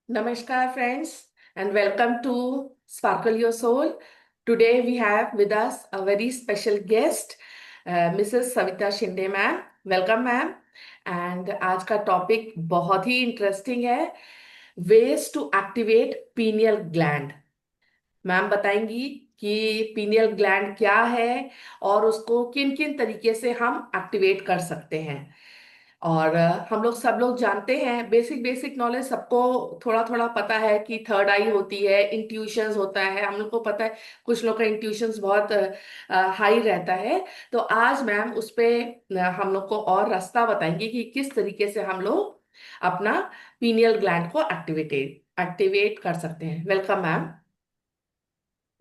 Namaskar, friends, and welcome to Sparkle Your Soul. Today, we have with us a very special guest, Mrs. Savita Shinde ma'am. Welcome, ma'am. And आज का topic बहुत ही interesting है, ways to activate pineal gland. Ma'am बताएंगी कि pineal gland क्या है और उसको किन किन तरीके से हम एक्टिवेट कर सकते हैं। और हम लोग सब लोग जानते हैं, बेसिक बेसिक नॉलेज सबको थोड़ा थोड़ा पता है कि थर्ड आई होती है, इंट्यूशंस होता है, हम लोग को पता है। कुछ लोग का इंट्यूशंस बहुत हाई रहता है। तो आज मैम उस पे हम लोग को और रास्ता बताएंगे कि किस तरीके से हम लोग अपना पीनियल ग्लैंड को एक्टिवेट कर सकते हैं। Welcome ma'am.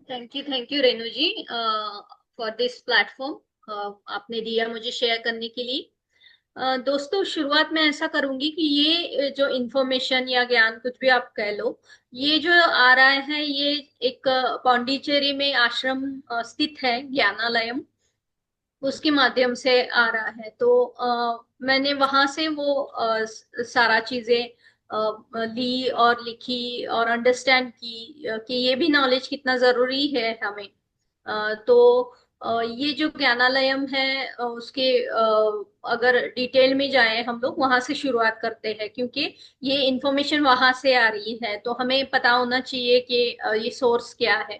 Thank you Renu ji for this platform आपने दिया मुझे शेयर करने के लिए। दोस्तों, शुरुआत में ऐसा करूंगी कि ये जो इंफॉर्मेशन या ज्ञान कुछ भी आप कह लो, ये जो आ रहा है ये एक पौंडीचेरी में आश्रम स्थित है, ज्ञानालयम, उसके माध्यम से आ रहा है। तो मैंने वहां से वो सारा चीजें ली और लिखी और अंडरस्टैंड की कि ये भी नॉलेज कितना जरूरी है हमें। तो ये जो ज्ञानालयम है उसके अगर डिटेल में जाएं हम लोग वहां से शुरुआत करते हैं, क्योंकि ये इंफॉर्मेशन वहां से आ रही है तो हमें पता होना चाहिए कि ये सोर्स क्या है।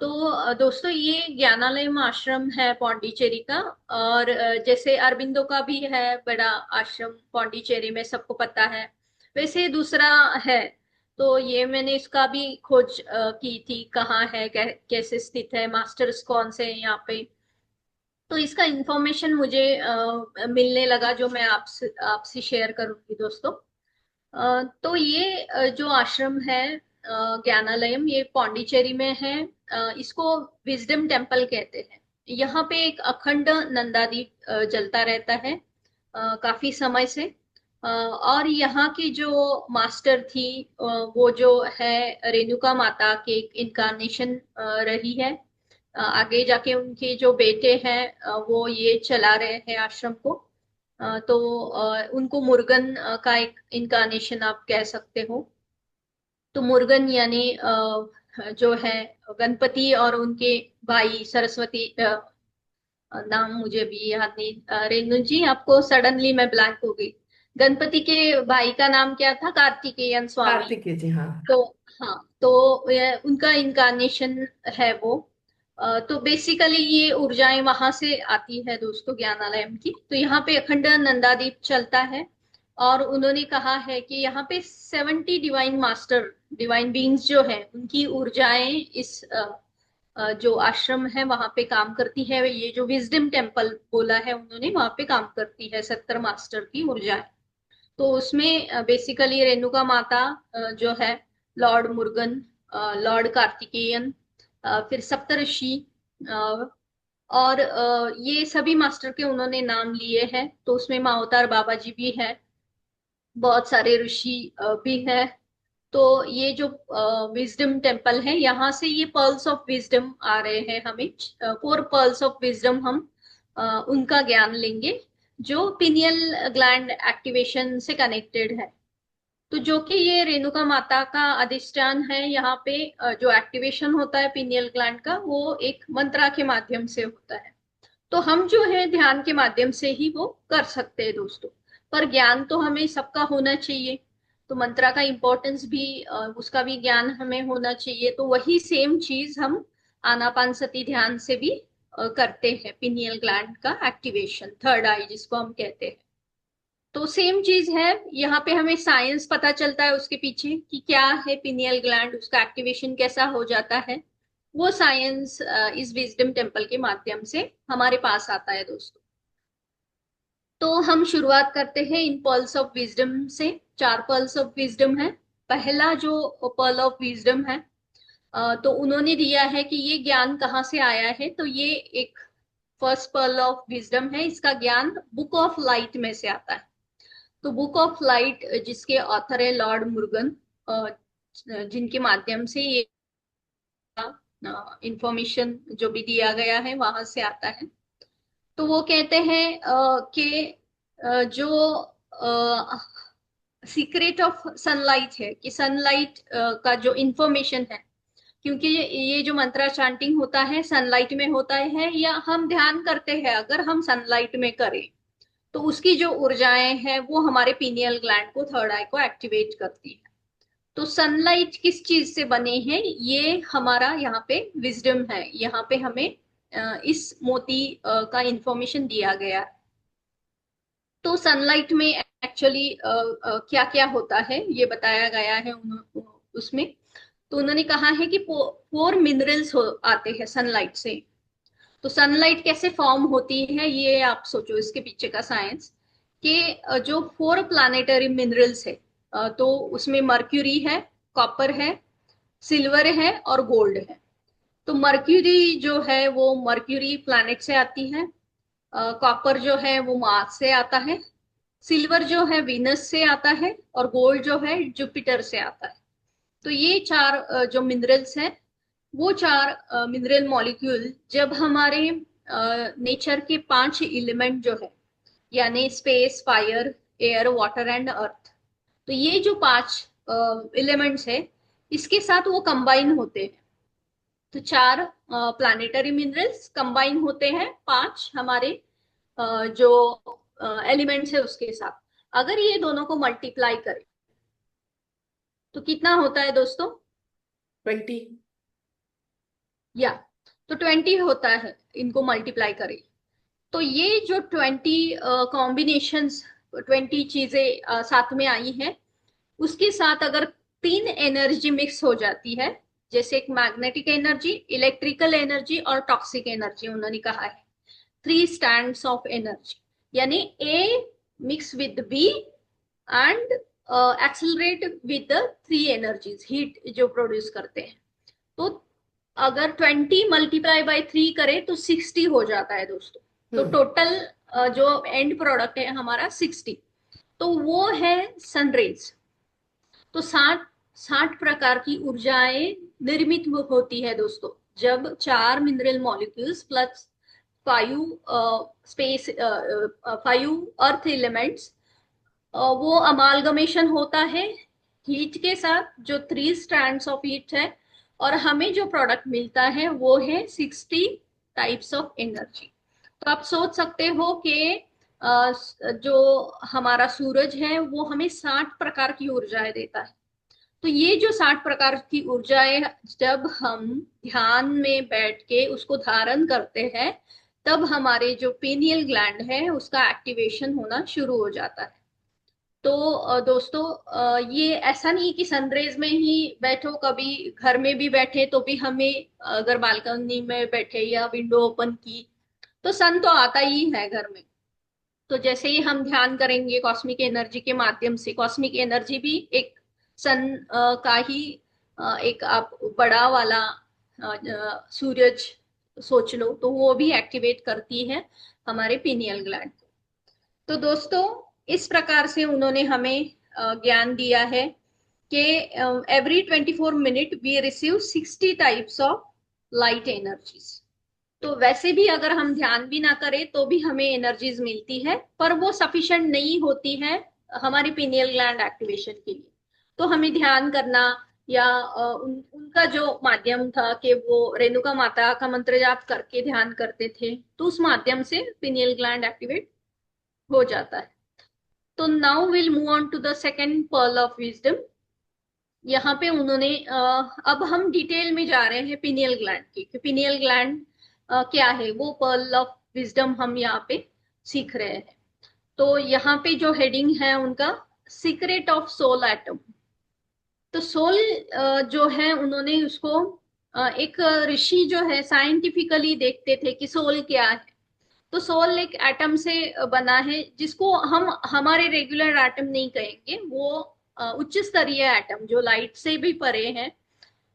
तो दोस्तों, ये ज्ञानालयम आश्रम है पौंडीचेरी का। और जैसे अरबिंदो का भी है बड़ा आश्रम पौंडीचेरी में, सबको पता है। वैसे दूसरा है, तो ये मैंने इसका भी खोज की थी, कहाँ है, कैसे स्थित है, मास्टर्स कौन से हैं यहाँ पे। तो इसका इंफॉर्मेशन मुझे मिलने लगा, जो मैं आपसे आपसे शेयर करूंगी दोस्तों। तो ये जो आश्रम है ज्ञानालयम, ये पौंडीचेरी में है। इसको विजडम टेम्पल कहते हैं। यहाँ पे एक अखंड नंदादीप जलता रहता है काफी समय से। और यहाँ की जो मास्टर थी वो जो है रेणुका माता के एक इनकारनेशन रही है। आगे जाके उनके जो बेटे हैं वो ये चला रहे हैं आश्रम को। तो उनको मुर्गन का एक इनकारनेशन आप कह सकते हो। तो मुर्गन यानी जो है गणपति और उनके भाई सरस्वती। नाम मुझे भी याद नहीं। रेणु जी, आपको सडनली मैं ब्लैंक हो गई। गणपति के भाई का नाम क्या था? कार्तिकेयन स्वामी। कार्तिकेय जी, हाँ। तो हाँ, तो उनका इनकारनेशन है वो। तो बेसिकली ये ऊर्जाएं वहां से आती है दोस्तों, ज्ञानालयम की। तो यहाँ पे अखंड नंदादीप चलता है। और उन्होंने कहा है कि यहाँ पे 70 डिवाइन मास्टर, डिवाइन बीइंग्स जो है, उनकी ऊर्जाएं इस जो आश्रम है वहां पे काम करती है। ये जो विजडम टेम्पल बोला है उन्होंने, वहां पे काम करती है 70 मास्टर की ऊर्जाएं। तो उसमें बेसिकली रेणुका माता जो है, लॉर्ड मुर्गन, लॉर्ड कार्तिकेयन, फिर सप्तऋषि, अ, और ये सभी मास्टर के उन्होंने नाम लिए हैं। तो उसमें मावतार बाबा जी भी है, बहुत सारे ऋषि भी है। तो ये जो विजडम टेम्पल है, यहाँ से ये पर्ल्स ऑफ विजडम आ रहे हैं हमें। 4 पर्ल्स ऑफ विजडम हम उनका ज्ञान लेंगे, जो पिनियल ग्लैंड एक्टिवेशन से कनेक्टेड है। तो जो कि ये रेणुका माता का अधिष्ठान है, यहाँ पे जो एक्टिवेशन होता है पिनियल ग्लैंड का, वो एक मंत्रा के माध्यम से होता है। तो हम जो है ध्यान के माध्यम से ही वो कर सकते हैं दोस्तों। पर ज्ञान तो हमें सबका होना चाहिए। तो मंत्रा का इम्पोर्टेंस भी उसका भी ज्ञान हमें होना चाहिए। तो वही सेम चीज हम आनापान सती ध्यान से भी करते हैं, पिनियल ग्लैंड का एक्टिवेशन, थर्ड आई जिसको हम कहते हैं। तो सेम चीज है। यहाँ पे हमें साइंस पता चलता है उसके पीछे कि क्या है पिनियल ग्लैंड, उसका एक्टिवेशन कैसा हो जाता है। वो साइंस इस विजडम टेम्पल के माध्यम से हमारे पास आता है दोस्तों। तो हम शुरुआत करते हैं इन पर्ल्स ऑफ विजडम से। 4 पर्ल्स ऑफ विजडम है। पहला जो पर्ल ऑफ विजडम है, तो उन्होंने दिया है कि ये ज्ञान कहाँ से आया है। तो ये एक फर्स्ट पर्ल ऑफ विजडम है, इसका ज्ञान बुक ऑफ लाइट में से आता है। तो बुक ऑफ लाइट जिसके ऑथर है लॉर्ड मुर्गन, जिनके माध्यम से ये इंफॉर्मेशन जो भी दिया गया है वहां से आता है। तो वो कहते हैं कि जो सीक्रेट ऑफ सनलाइट है कि सनलाइट का जो इंफॉर्मेशन है, क्योंकि ये जो मंत्रा चांटिंग होता है सनलाइट में होता है, या हम ध्यान करते हैं अगर हम सनलाइट में करें तो उसकी जो ऊर्जाएं हैं वो हमारे पीनियल ग्लैंड को, थर्ड आई को एक्टिवेट करती है। तो सनलाइट किस चीज से बने हैं, ये हमारा यहाँ पे विजडम है। यहाँ पे हमें इस मोती का इंफॉर्मेशन दिया गया है। तो सनलाइट में एक्चुअली क्या क्या होता है ये बताया गया है उसमें। तो उन्होंने कहा है कि फोर मिनरल्स आते हैं सनलाइट से। तो सनलाइट कैसे फॉर्म होती है ये आप सोचो, इसके पीछे का साइंस। कि जो फोर प्लानेटरी मिनरल्स है, तो उसमें मर्क्यूरी है, कॉपर है, सिल्वर है और गोल्ड है। तो मर्क्यूरी जो है वो मर्क्यूरी प्लैनेट से आती है, कॉपर जो है वो मार्स से आता है, सिल्वर जो है वीनस से आता है और गोल्ड जो है जुपिटर से आता है। तो ये चार जो मिनरल्स हैं, वो चार मिनरल मॉलिक्यूल जब हमारे नेचर के पांच एलिमेंट जो है, यानी space, fire, air, water and earth, तो ये जो पांच एलिमेंट्स है इसके साथ वो कंबाइन होते हैं। तो चार प्लानिटरी मिनरल्स कंबाइन होते हैं पांच हमारे जो एलिमेंट्स है उसके साथ। अगर ये दोनों को मल्टीप्लाई करें तो कितना होता है दोस्तों? 20। या तो 20 होता है, इनको मल्टीप्लाई करें। तो ये जो 20 कॉम्बिनेशंस, 20 चीजें साथ में आई हैं, उसके साथ अगर तीन एनर्जी मिक्स हो जाती है, जैसे एक मैग्नेटिक एनर्जी, इलेक्ट्रिकल एनर्जी और टॉक्सिक एनर्जी, उन्होंने कहा है थ्री स्टैंड्स ऑफ एनर्जी, यानी A mix with B and accelerate with the three energies, heat जो प्रोड्यूस करते हैं। तो अगर 20 मल्टीप्लाई बाय 3 करे तो 60 हो जाता है दोस्तों। तो हम्म। टोटल जो एंड प्रोडक्ट है हमारा 60। तो वो है सनरेज। तो 60 प्रकार की ऊर्जाएं निर्मित होती है दोस्तों, जब चार mineral molecules plus five space, five earth elements, वो अमालगमेशन होता है हीट के साथ, जो थ्री स्ट्रैंड्स ऑफ हीट है, और हमें जो प्रोडक्ट मिलता है वो है 60 टाइप्स ऑफ एनर्जी। तो आप सोच सकते हो कि जो हमारा सूरज है वो हमें 60 प्रकार की ऊर्जाएं देता है। तो ये जो 60 प्रकार की ऊर्जाएं जब हम ध्यान में बैठ के उसको धारण करते हैं, तब हमारे जो पीनियल ग्लैंड है उसका एक्टिवेशन होना शुरू हो जाता है। तो दोस्तों, ये ऐसा नहीं कि सनरेज में ही बैठो, कभी घर में भी बैठे तो भी हमें, अगर बालकनी में बैठे या विंडो ओपन की तो सन तो आता ही है घर में। तो जैसे ही हम ध्यान करेंगे कॉस्मिक एनर्जी के माध्यम से, कॉस्मिक एनर्जी भी एक सन का ही एक आप बड़ा वाला सूरज सोच लो, तो वो भी एक्टिवेट करती है हमारे पीनियल ग्लैंड को। तो दोस्तों, इस प्रकार से उन्होंने हमें ज्ञान दिया है कि every 24 minute we receive 60 types of light energies. तो वैसे भी अगर हम ध्यान भी ना करें तो भी हमें एनर्जीज मिलती है, पर वो सफिशिएंट नहीं होती है हमारी पीनियल ग्लैंड एक्टिवेशन के लिए। तो हमें ध्यान करना, या उनका जो माध्यम था कि वो रेणुका माता का मंत्र जाप करके ध्यान करते थे, तो उस माध्यम से पीनियल ग्लैंड एक्टिवेट हो जाता है। तो now will move on to the second pearl of wisdom. यहाँ पे उन्होंने अब हम डिटेल में जा रहे हैं पिनियल ग्लैंड की, कि पिनियल ग्लैंड क्या है, वो पर्ल ऑफ विजडम हम यहाँ पे सीख रहे हैं। तो यहाँ पे जो हेडिंग है उनका, सीक्रेट ऑफ सोल एटम। तो सोल जो है उन्होंने उसको एक ऋषि जो है साइंटिफिकली देखते थे कि सोल क्या है। तो सोल एक एटम से बना है, जिसको हम हमारे रेगुलर एटम नहीं कहेंगे, वो उच्च स्तरीय एटम जो लाइट से भी परे हैं,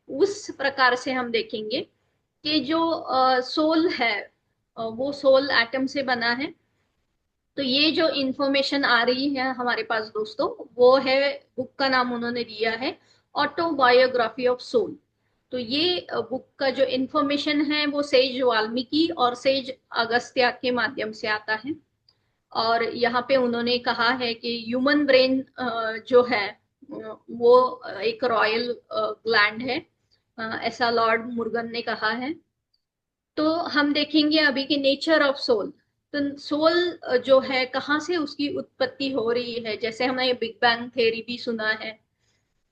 उस प्रकार से हम देखेंगे कि जो सोल है वो सोल एटम से बना है। तो ये जो इंफॉर्मेशन आ रही है हमारे पास दोस्तों, वो है, बुक का नाम उन्होंने दिया है ऑटोबायोग्राफी ऑफ सोल। तो ये बुक का जो इंफॉर्मेशन है वो सेज वाल्मीकि और सेज अगस्त्या के माध्यम से आता है। और यहाँ पे उन्होंने कहा है कि ह्यूमन ब्रेन जो है वो एक रॉयल ग्लैंड है, ऐसा लॉर्ड मुर्गन ने कहा है। तो हम देखेंगे अभी कि नेचर ऑफ सोल। तो सोल जो है कहाँ से उसकी उत्पत्ति हो रही है, जैसे हमने बिग बैंग थ्योरी भी सुना है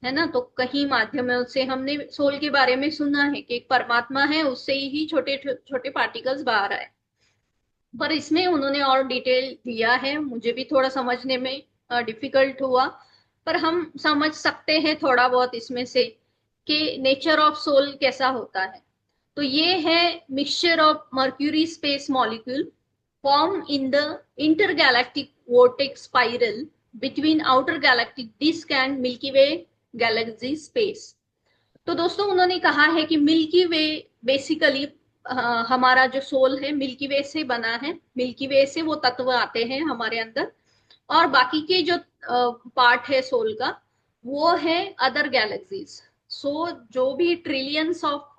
ना। तो कहीं माध्यमों से हमने सोल के बारे में सुना है कि एक परमात्मा है, उससे ही छोटे छोटे पार्टिकल्स बाहर आए। पर इसमें उन्होंने और डिटेल दिया है, मुझे भी थोड़ा समझने में डिफिकल्ट हुआ, पर हम समझ सकते हैं थोड़ा बहुत इसमें से कि नेचर ऑफ सोल कैसा होता है। तो ये है mixture of mercury space molecule form in the intergalactic vortex spiral between outer galactic disc and Milky Way galaxy space. तो दोस्तों उन्होंने कहा है कि मिल्की वे बेसिकली हमारा जो सोल है मिल्की वे से बना है, मिल्की वे से वो तत्व आते हैं हमारे अंदर। और बाकी के जो पार्ट है सोल का वो है अदर गैलेक्सीज। सो जो भी ट्रिलियंस ऑफ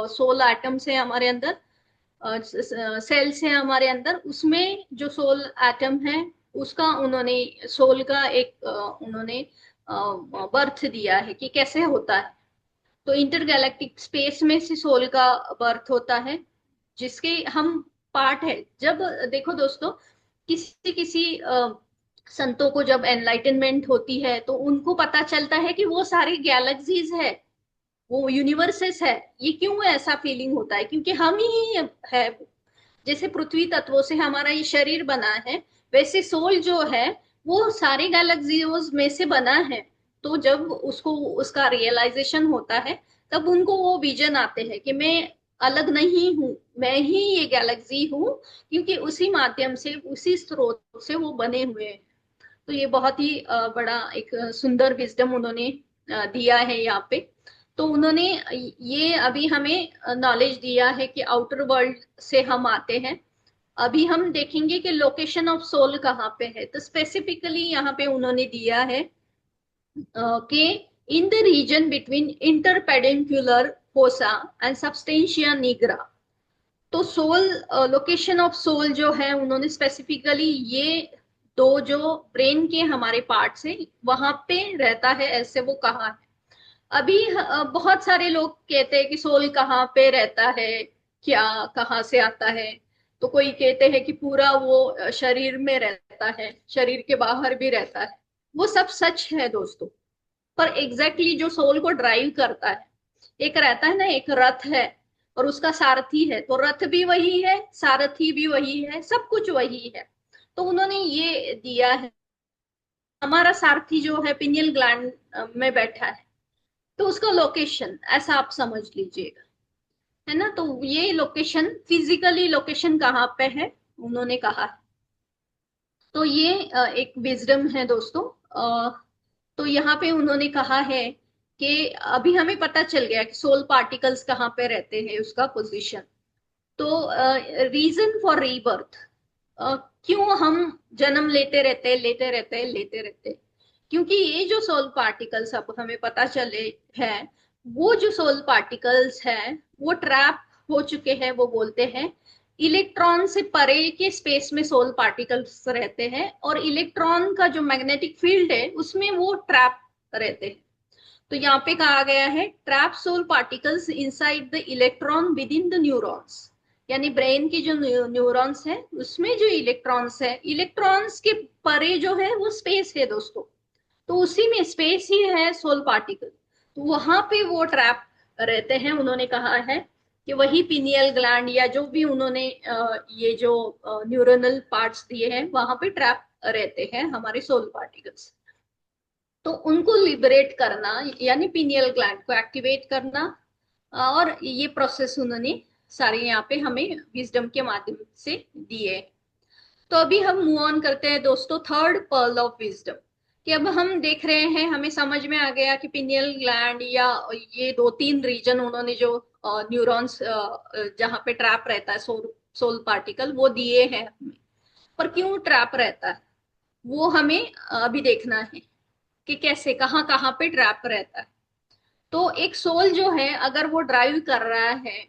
सोल एटम्स है हमारे अंदर, सेल्स है हमारे अंदर, उसमें जो सोल एटम है उसका उन्होंने सोल का एक उन्होंने बर्थ दिया है कि कैसे होता है। तो इंटरगैलेक्टिक स्पेस में से सोल का बर्थ होता है, जिसके हम पार्ट है। जब देखो दोस्तों, किसी किसी संतों को जब एनलाइटनमेंट होती है तो उनको पता चलता है कि वो सारी गैलेक्सीज है, वो यूनिवर्सेस है। ये क्यों ऐसा फीलिंग होता है? क्योंकि हम ही है। जैसे पृथ्वी तत्वों से हमारा ये शरीर बना है, वैसे सोल जो है वो सारे गैलेक्सीज में से बना है। तो जब उसको उसका रियलाइजेशन होता है तब उनको वो विजन आते हैं कि मैं अलग नहीं हूँ, मैं ही ये गैलेक्सी हूँ, क्योंकि उसी माध्यम से उसी स्रोत से वो बने हुए हैं। तो ये बहुत ही बड़ा एक सुंदर विजडम उन्होंने दिया है यहाँ पे। तो उन्होंने ये अभी हमें नॉलेज दिया है कि आउटर वर्ल्ड से हम आते हैं। अभी हम देखेंगे कि लोकेशन ऑफ सोल कहाँ पे है। तो स्पेसिफिकली यहाँ पे उन्होंने दिया है कि in the region between interpeduncular fossa and substantia nigra. तो सोल, लोकेशन ऑफ सोल जो है उन्होंने स्पेसिफिकली ये दो जो ब्रेन के हमारे पार्ट्स है वहां पे रहता है, ऐसे वो कहा है। अभी बहुत सारे लोग कहते हैं कि सोल कहाँ पे रहता है, क्या, कहाँ से आता है। तो कोई कहते हैं कि पूरा वो शरीर में रहता है, शरीर के बाहर भी रहता है। वो सब सच है दोस्तों। पर एग्जैक्टली exactly जो सोल को ड्राइव करता है, एक रहता है ना, एक रथ है और उसका सारथी है, तो रथ भी वही है, सारथी भी वही है, सब कुछ वही है। तो उन्होंने ये दिया है, हमारा सारथी जो है पिनियल ग्लैंड में बैठा है, तो उसका लोकेशन ऐसा आप समझ लीजिएगा, है ना। तो ये लोकेशन, फिजिकली लोकेशन कहाँ पे है उन्होंने कहा है। तो ये एक विजडम है दोस्तों। तो यहाँ पे उन्होंने कहा है कि अभी हमें पता चल गया कि सोल पार्टिकल्स कहाँ पे रहते हैं, उसका पोजीशन। तो रीजन फॉर रीबर्थ, क्यों हम जन्म लेते रहते, लेते रहते, लेते रहते, क्योंकि ये जो सोल पार्टिकल्स अब हमें पता चले हैं, वो जो सोल पार्टिकल्स हैं वो ट्रैप हो चुके हैं। वो बोलते हैं इलेक्ट्रॉन से परे के स्पेस में सोल पार्टिकल्स रहते हैं, और इलेक्ट्रॉन का जो मैग्नेटिक फील्ड है उसमें वो ट्रैप रहते हैं। तो यहाँ पे कहा गया है trap soul particles inside the electron within the neurons. यानी ब्रेन की जो न्यूरॉन्स है उसमें जो इलेक्ट्रॉन्स है, इलेक्ट्रॉन्स के परे जो है वो स्पेस है दोस्तों। तो उसी में स्पेस ही है सोल पार्टिकल। तो वहां पे वो ट्रैप रहते हैं। उन्होंने कहा है कि वही पिनियल ग्लैंड या जो भी उन्होंने ये जो न्यूरोनल पार्ट्स दिए हैं वहां पे ट्रैप रहते हैं हमारे सोल पार्टिकल्स। तो उनको लिबरेट करना, यानी पिनियल ग्लैंड को एक्टिवेट करना, और ये प्रोसेस उन्होंने सारे यहाँ पे हमें विजडम के माध्यम से दिए। तो अभी हम मूव ऑन करते हैं दोस्तों थर्ड पर्ल ऑफ विजडम। कि अब हम देख रहे हैं, हमें समझ में आ गया कि पिनियल ग्लैंड या ये दो तीन रीजन उन्होंने जो न्यूरॉन्स जहाँ पे ट्रैप रहता है सोल सोल पार्टिकल वो दिए हैं हमें। पर क्यों ट्रैप रहता है वो हमें अभी देखना है कि कैसे, कहाँ कहाँ पे ट्रैप रहता है। तो एक सोल जो है अगर वो ड्राइव कर रहा है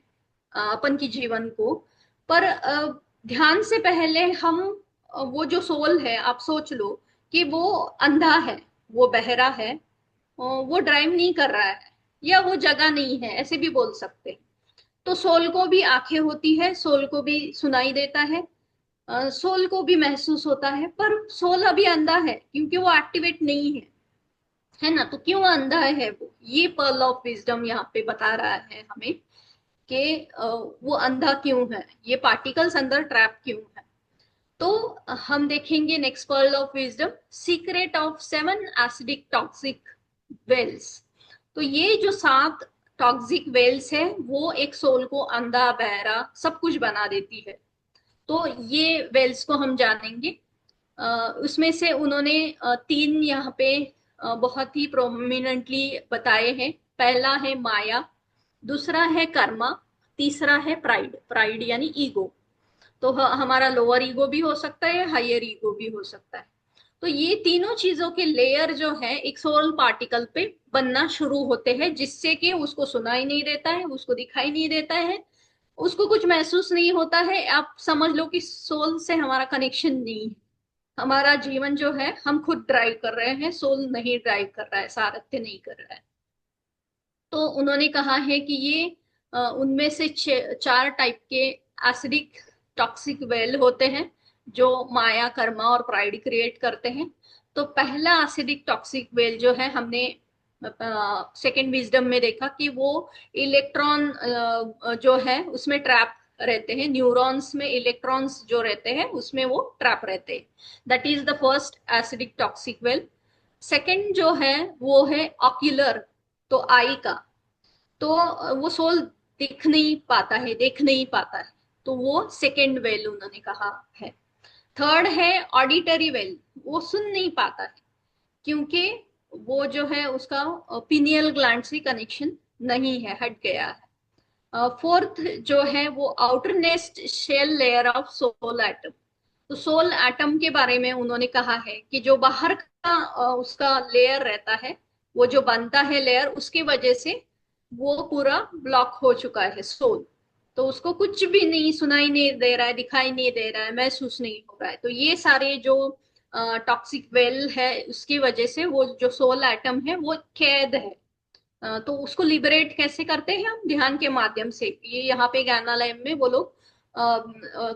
अपन की जीवन को, पर ध्यान से पहले हम वो जो सोल है, आप सोच लो कि वो अंधा है, वो बहरा है, वो ड्राइव नहीं कर रहा है, या वो जगह नहीं है, ऐसे भी बोल सकते हैं। तो सोल को भी आंखें होती है, सोल को भी सुनाई देता है, सोल को भी महसूस होता है, पर सोल अभी अंधा है क्योंकि वो एक्टिवेट नहीं है ना। तो क्यों अंधा है वो, ये पर्ल ऑफ विजडम यहाँ पे बता रहा है हमें कि वो अंधा क्यों है, ये पार्टिकल्स अंदर ट्रैप क्यों है। तो हम देखेंगे next pearl of wisdom, secret of 7 acidic toxic wells. तो ये जो 7 टॉक्सिक वेल्स है वो एक सोल को अंधा बहरा सब कुछ बना देती है। तो ये वेल्स को हम जानेंगे। उसमें से उन्होंने 3 यहाँ पे बहुत ही प्रोमिनेंटली बताए हैं। पहला है माया, दूसरा है कर्मा, तीसरा है प्राइड। प्राइड यानी ईगो। तो हमारा लोअर ईगो भी हो सकता है, हायर ईगो भी हो सकता है। तो ये तीनों चीजों के लेयर जो है एक सोल पार्टिकल पे बनना शुरू होते हैं, जिससे कि उसको सुनाई नहीं देता है, उसको दिखाई नहीं देता है, उसको कुछ महसूस नहीं होता है। आप समझ लो कि सोल से हमारा कनेक्शन नहीं है। हमारा जीवन जो है हम खुद ड्राइव कर रहे हैं, सोल नहीं ड्राइव कर रहा है, सारथ्य नहीं कर रहा है। तो उन्होंने कहा है कि ये उनमें से 4 टाइप के एसिडिक टॉक्सिक वेल होते हैं जो माया, कर्मा और प्राइड क्रिएट करते हैं। तो पहला एसिडिक टॉक्सिक वेल जो है, हमने सेकेंड विजडम में देखा कि वो इलेक्ट्रॉन जो है उसमें ट्रैप रहते हैं, न्यूरॉन्स में इलेक्ट्रॉन्स जो रहते हैं उसमें वो ट्रैप रहते हैं। That is the first acidic toxic well. Second जो है वो है ऑक्यूलर, तो आई का। तो वो सोल दिख नहीं पाता है, देख नहीं पाता है, तो वो सेकेंड वेल उन्होंने कहा है। थर्ड है ऑडिटरी वेल, वो सुन नहीं पाता है क्योंकि वो जो है उसका पिनियल ग्लैंड से कनेक्शन नहीं है, हट गया है। फोर्थ जो है वो outer nest shell layer of soul atom. तो सोल एटम के बारे में उन्होंने कहा है कि जो बाहर का उसका लेयर रहता है, वो जो बनता है लेयर, उसकी वजह से वो पूरा ब्लॉक हो चुका है सोल। तो उसको कुछ भी नहीं सुनाई नहीं दे रहा है, दिखाई नहीं दे रहा है, महसूस नहीं हो रहा है। तो ये सारे जो टॉक्सिक वेल है उसकी वजह से वो जो सोल एटम है वो कैद है। तो उसको लिबरेट कैसे करते हैं हम, ध्यान के माध्यम से। ये यहाँ पे ज्ञानालय में वो लोग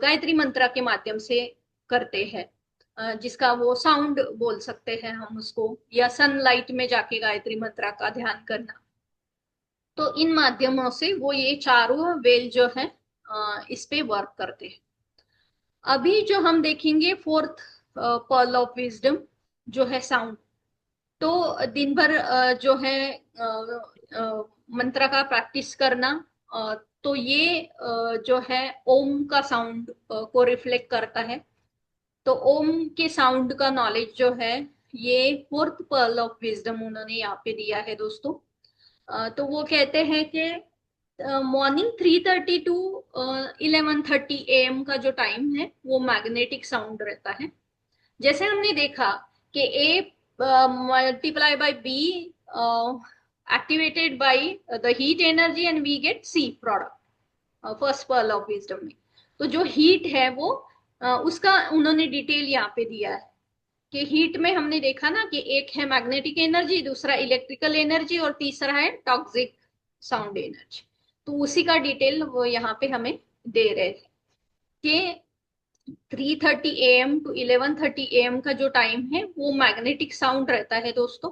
गायत्री मंत्र के माध्यम से करते हैं, जिसका वो साउंड बोल सकते हैं हम उसको, या सनलाइट में जाके गायत्री मंत्र का ध्यान करना। तो इन माध्यमों से वो ये चारों वेल जो है इस पे वर्क करते हैं। अभी जो हम देखेंगे फोर्थ पर्ल ऑफ विजडम जो है साउंड। तो दिन भर जो है मंत्र का प्रैक्टिस करना, तो ये जो है ओम का साउंड को रिफ्लेक्ट करता है। तो ओम के साउंड का नॉलेज जो है ये फोर्थ पर्ल ऑफ विजडम उन्होंने यहाँ पे दिया है दोस्तों। तो वो कहते हैं कि मॉर्निंग 3:30 टू 11:30 AM का जो टाइम है वो मैग्नेटिक साउंड रहता है। जैसे हमने देखा कि A multiply by B activated by the heat energy and we get C product, first pearl of wisdom में। तो जो हीट है वो उसका उन्होंने डिटेल यहाँ पे दिया है कि हीट में हमने देखा ना कि एक है मैग्नेटिक एनर्जी, दूसरा इलेक्ट्रिकल एनर्जी और तीसरा है टॉक्सिक साउंड एनर्जी। तो उसी का डिटेल वो यहाँ पे हमें दे रहे थे कि 3:30 AM टू 11:30 AM का जो टाइम है वो मैग्नेटिक साउंड रहता है दोस्तों।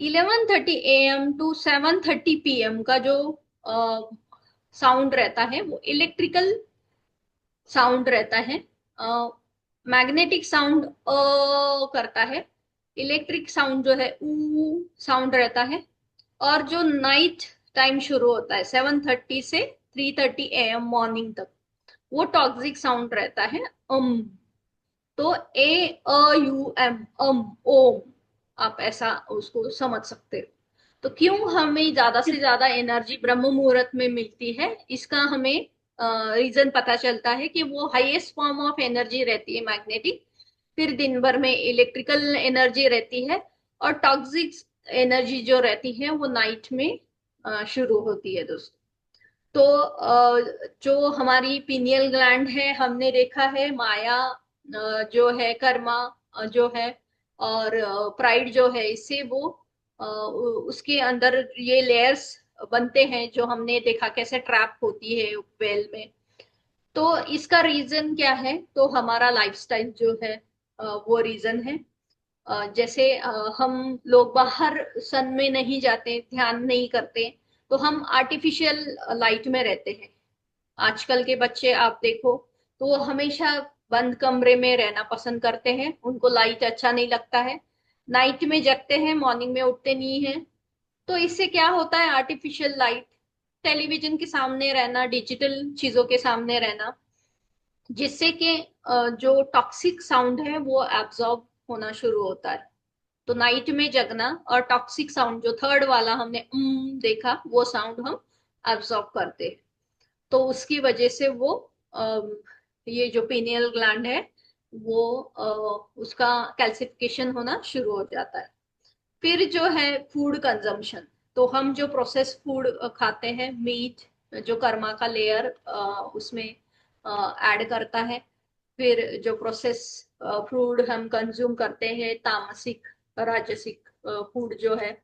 11:30 AM टू 7:30 PM का जो साउंड रहता है वो इलेक्ट्रिकल साउंड रहता है। मैग्नेटिक साउंड करता है, इलेक्ट्रिक साउंड जो है ऊ साउंड रहता है। और जो नाइट टाइम शुरू होता है 7:30 से 3:30 AM मॉर्निंग तक, वो टॉक्सिक साउंड रहता है तो ए अ यू एम, ओम, आप ऐसा उसको समझ सकते हो। तो क्यों हमें ज्यादा से ज्यादा एनर्जी ब्रह्म मुहूर्त में मिलती है, इसका हमें रीजन पता चलता है कि वो हाईएस्ट फॉर्म ऑफ एनर्जी रहती है मैग्नेटिक, फिर दिन भर में इलेक्ट्रिकल एनर्जी रहती है, और टॉक्सिक एनर्जी जो रहती है वो नाइट में शुरू होती है दोस्तों। तो जो हमारी पीनियल ग्लैंड है, हमने देखा है माया, जो है कर्मा जो है, और प्राइड जो है, इससे वो उसके अंदर ये लेयर्स बनते हैं, जो हमने देखा कैसे ट्रैप होती है वेल में। तो इसका रीजन क्या है? तो हमारा लाइफस्टाइल जो है वो रीजन है। जैसे हम लोग बाहर सन में नहीं जाते, ध्यान नहीं करते, तो हम आर्टिफिशियल लाइट में रहते हैं। आजकल के बच्चे आप देखो, तो वो हमेशा बंद कमरे में रहना पसंद करते हैं, उनको लाइट अच्छा नहीं लगता है। नाइट में जगते हैं, मॉर्निंग में उठते नहीं है। तो इससे क्या होता है? आर्टिफिशियल लाइट, टेलीविजन के सामने रहना, डिजिटल चीजों के सामने रहना, जिससे कि जो टॉक्सिक साउंड है वो एब्जॉर्ब होना शुरू होता है। तो नाइट में जगना और टॉक्सिक साउंड, जो थर्ड वाला हमने देखा, वो साउंड हम एब्जॉर्ब करते हैं। तो उसकी वजह से वो अम, ये जो पीनियल ग्लैंड है वो उसका कैल्सिफिकेशन होना शुरू हो जाता है। फिर जो है फूड कंजम्पशन, तो हम जो प्रोसेस फूड खाते हैं, मीट, जो कर्मा का लेयर उसमें ऐड करता है। फिर जो प्रोसेस फूड हम कंज्यूम करते हैं, तामसिक राजसिक फूड जो है,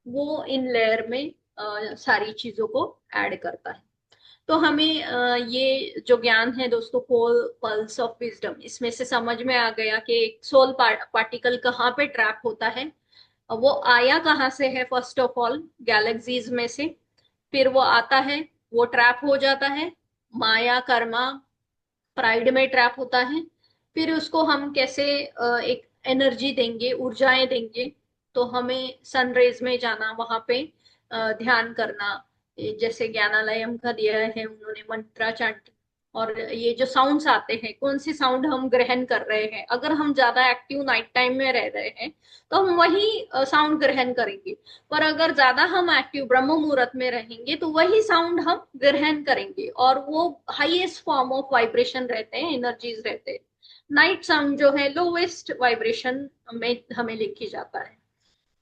वो इन लेयर में सारी चीजों को ऐड करता है। तो हमें ये जो ज्ञान है दोस्तों, पोल पल्स ऑफ विजडम, इसमें से समझ में आ गया कि एक सोल पार्टिकल कहाँ पे ट्रैप होता है। वो आया कहाँ से है? फर्स्ट ऑफ ऑल गैलेक्सीज में से। फिर वो आता है, वो ट्रैप हो जाता है, माया कर्मा प्राइड में ट्रैप होता है। फिर उसको हम कैसे एक एनर्जी देंगे, ऊर्जाएं देंगे? तो हमें सनरेज में जाना, वहां पे ध्यान करना। जैसे ज्ञानालयम का दिया है उन्होंने मंत्रा चांट। और ये जो साउंड्स आते हैं, कौन से साउंड हम ग्रहण कर रहे हैं? अगर हम ज्यादा एक्टिव नाइट टाइम में रह रहे हैं, तो हम वही साउंड ग्रहण करेंगे। पर अगर ज्यादा हम एक्टिव ब्रह्म मुहूर्त में रहेंगे, तो वही साउंड हम ग्रहण करेंगे, और वो हाईएस्ट फॉर्म ऑफ वाइब्रेशन रहते हैं, एनर्जीज रहते हैं। नाइट साउंड जो है लोवेस्ट वाइब्रेशन में हमें लिखी जाता है।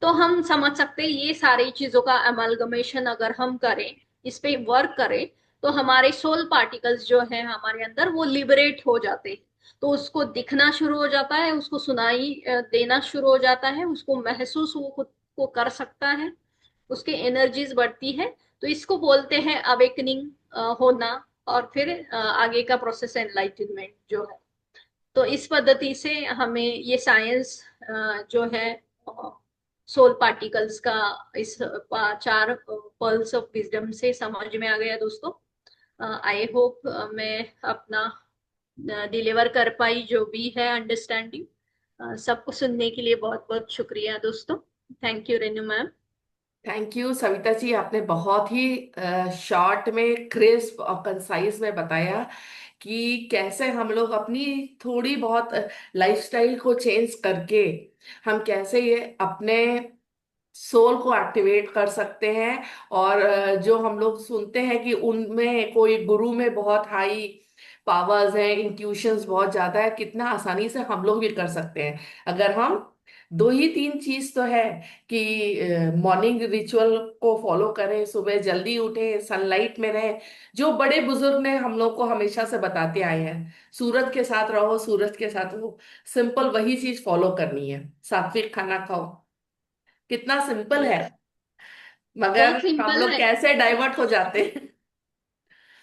तो हम समझ सकते हैं, ये सारी चीजों का अमलगमेशन अगर हम करें, इस पे वर्क करें, तो हमारे सोल पार्टिकल्स जो है हमारे अंदर, वो लिबरेट हो जाते हैं। तो उसको दिखना शुरू हो जाता है, उसको सुनाई देना शुरू हो जाता है, उसको महसूस वो खुद को कर सकता है, उसकी एनर्जीज बढ़ती है। तो इसको बोलते हैं अवेकनिंग होना। और फिर आगे का प्रोसेस एनलाइटनमेंट जो है। तो इस पद्धति से हमें ये साइंस जो है सोल पार्टिकल्स का, इस चार पर्ल्स ऑफ विजडम से समझ में आ गया दोस्तों। आई होप मैं अपना डिलीवर कर पाई जो भी है अंडरस्टैंडिंग। सबको सुनने के लिए बहुत बहुत शुक्रिया दोस्तों। Thank you Renu ma'am. Thank you Savita ji, आपने बहुत ही शॉर्ट में, क्रिस्प और कंसाइज में बताया कि कैसे हम लोग अपनी थोड़ी बहुत लाइफस्टाइल को चेंज करके हम कैसे ये अपने सोल को एक्टिवेट कर सकते हैं। और जो हम लोग सुनते हैं कि उनमें कोई गुरु में बहुत हाई पावर्स हैं, इंट्यूशंस बहुत ज्यादा है, कितना आसानी से हम लोग भी कर सकते हैं अगर हम दो ही तीन चीज तो है कि मॉर्निंग रिचुअल को फॉलो करें, सुबह जल्दी उठें, सनलाइट में रहें। जो बड़े बुजुर्ग ने हम लोग को हमेशा से बताते आए हैं, सूरज के साथ रहो, सूरज के साथ रहो, सिंपल वही चीज फॉलो करनी है। सात्विक खाना खाओ, कितना सिंपल है, यस, मगर बहुत हम सिंपल लोग है। कैसे डाइवर्ट हो जाते हैं।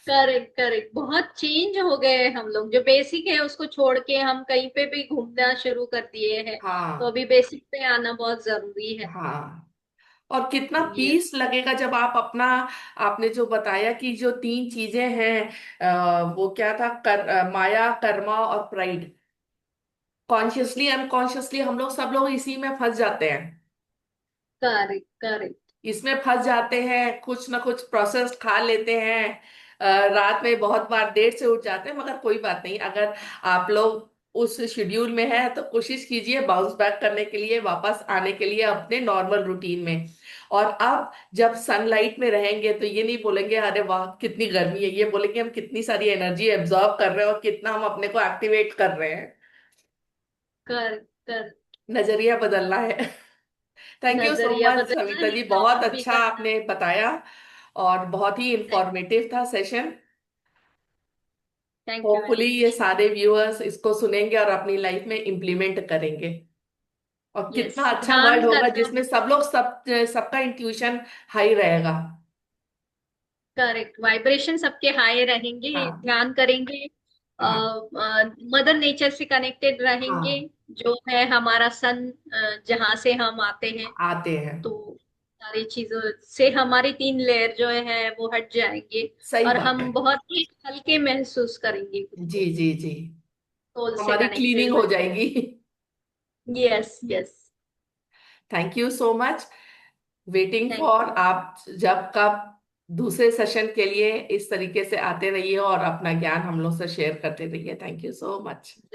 करेक्ट करेक्ट, बहुत चेंज हो गए हैं हम लोग। जो बेसिक है उसको छोड़ के हम कहीं पे भी घूमना शुरू कर दिए हैं। तो हाँ। अभी बेसिक पे आना बहुत जरूरी है। हाँ। और कितना यस। पीस लगेगा जब आप अपना, आपने जो बताया कि जो तीन चीजें हैं, वो क्या था, माया, कर्मा और प्राइड, कॉन्शियसली अनकॉन्शियसली हम लोग सब लोग इसी में फंस जाते हैं। Correct correct. इसमें फंस जाते हैं, कुछ ना कुछ प्रोसेस खा लेते हैं, रात में बहुत बार देर से उठ जाते हैं, मगर कोई बात नहीं। अगर आप लोग उस शेड्यूल में है तो कोशिश कीजिए बाउंस बैक करने के लिए, वापस आने के लिए अपने नॉर्मल रूटीन में। और अब जब सनलाइट में रहेंगे तो ये नहीं बोलेंगे अरे वाह कितनी गर्मी है, ये बोलेंगे हम कितनी सारी एनर्जी एब्जॉर्ब कर रहे हैं और कितना हम अपने को एक्टिवेट कर रहे हैं। Correct correct. नजरिया बदलना है। थैंक यू सो नजरिया मच बदलना सविता है, जी, बहुत काम भी अच्छा करना आपने बताया और बहुत ही है। इंफॉर्मेटिव था session. Thank you very hopefully ये मच। सारे व्यूअर्स इसको सुनेंगे और अपनी लाइफ में इम्प्लीमेंट करेंगे। और यस, कितना अच्छा ध्यान वर्ड होगा करना। जिसमें सब लोग सबका इंट्यूशन हाई रहेगा। करेक्ट, वाइब्रेशन सबके हाई रहेंगे, हाँ। ध्यान करेंगे, हाँ। मदर नेचर से कनेक्टेड रहेंगे, हाँ। जो है हमारा सन, जहाँ से हम आते हैं। आते हैं। तो सारी चीजों से हमारी 3 लेयर जो है वो हट जाएंगे, सही और बात है। हम बहुत ही हल्के महसूस करेंगे खुद जी को, जी जी। सोल से हमारी क्लीनिंग कनेक्टेड हो रहे। जाएगी। Yes yes. Thank you so much. Waiting thank for you. आप जब कब दूसरे सेशन के लिए इस तरीके से आते रहिए और अपना ज्ञान हम लोग से शेयर करते रहिए। Thank you so much.